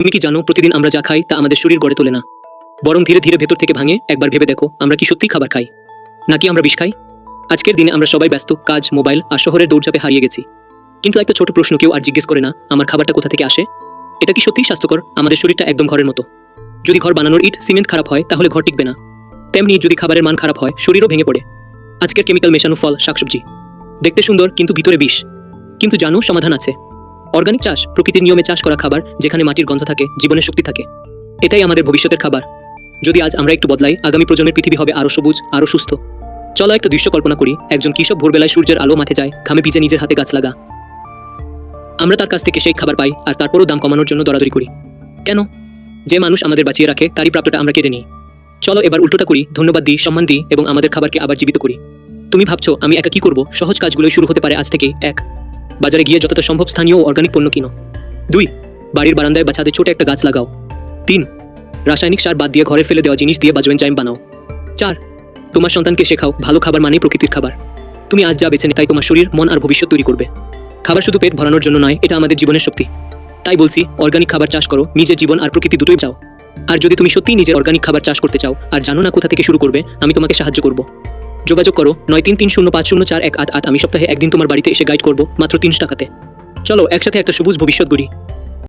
তুমি কি জানো প্রতিদিন আমরা যা খাই তা আমাদের শরীর গড়ে তোলে না, বরং ধীরে ধীরে ভেতর থেকে ভাঙে। একবার ভেবে দেখো, আমরা কি সত্যি খাবার খাই নাকি আমরা বিষ খাই? আজকের দিনে আমরা সবাই ব্যস্ত, কাজ, মোবাইল আর শহরের দৌড়চাপে হারিয়ে গেছি। কিন্তু একটা ছোট প্রশ্ন কেউ আর জিজ্ঞেস করে না, আমার খাবারটা কোথা থেকে আসে? এটা কি সত্যিই স্বাস্থ্যকর? আমাদের শরীরটা একদম ঘরের মতো। যদি ঘর বানানোর ইট সিমেন্ট খারাপ হয় তাহলে ঘর টিকবে না। তেমনি যদি খাবারের মান খারাপ হয় শরীরও ভেঙে পড়ে। আজকের কেমিক্যাল মেশানো ফল, শাকসবজি দেখতে সুন্দর কিন্তু ভিতরে বিষ। কিন্তু জানো, সমাধান আছে। অর্গানিক চাষ, প্রকৃতির নিয়মে চাষ করা খাবার, যেখানে মাটির গন্ধ থাকে, জীবনের শক্তি থাকে। এটাই আমাদের ভবিষ্যতের খাবার। যদি আজ আমরা একটু বদলাই, আগামী প্রজন্মের পৃথিবী হবে আরো সবুজ, আরো সুস্থ। চলো একটা দৃশ্য কল্পনা করি। একজন কৃষক ভোরবেলায় সূর্যের আলো মাঠে যায়, ঘামে ভিজে নিজের হাতে গাছ লাগা। আমরা তার কাছ থেকে সেই খাবার পাই, আর তারপরও দাম কমানোর জন্য দরাদরি করি। কেন? যে মানুষ আমাদের বাঁচিয়ে রাখে তারই প্রাপ্যটা আমরা কেড়ে নিই। চলো এবার উল্টোটা করি, ধন্যবাদ দিই, সম্মান দিই এবং আমাদের খাবারকে আবার জীবিত করি। তুমি ভাবছো আমি একা কি করব? সহজ কাজগুলোই শুরু হতে পারে আজ থেকে। 1. বাজারে গিয়ে যতটা সম্ভব স্থানীয় ও অর্গানিক পণ্য কিনো। 2. বাড়ির বারান্দায় বা ছাদে ছোট একটা গাছ লাগাও। 3. রাসায়নিক সার বাদ দিয়ে ঘরে ফেলে দেওয়া জিনিস দিয়ে বাজোয়েনজাইম বানাও। 4. তোমার সন্তানকে শেখাও ভালো খাবার মানে প্রকৃতির খাবার। তুমি আজ যা বেছে নে তাই তোমার শরীর, মন আর ভবিষ্যৎ তৈরি করবে। খাবার শুধু পেট ভরানোর জন্য নয়, এটা আমাদের জীবনের শক্তি। তাই বলছি, অর্গানিক খাবার চাষ করো, নিজের জীবন আর প্রকৃতি দুটোই চাও। আর যদি তুমি সত্যিই নিজের অর্গানিক খাবার চাষ করতে চাও আর জানো না কোথা থেকে শুরু করবে, আমি তোমাকে সাহায্য করব। যোগাযোগ করো 9330504188। আমি সপ্তাহে একদিন তোমার বাড়িতে এসে গাইড করব, মাত্র 300 টাকাতে। চলো একসাথে একটা সবুজ ভবিষ্যৎ গড়ি।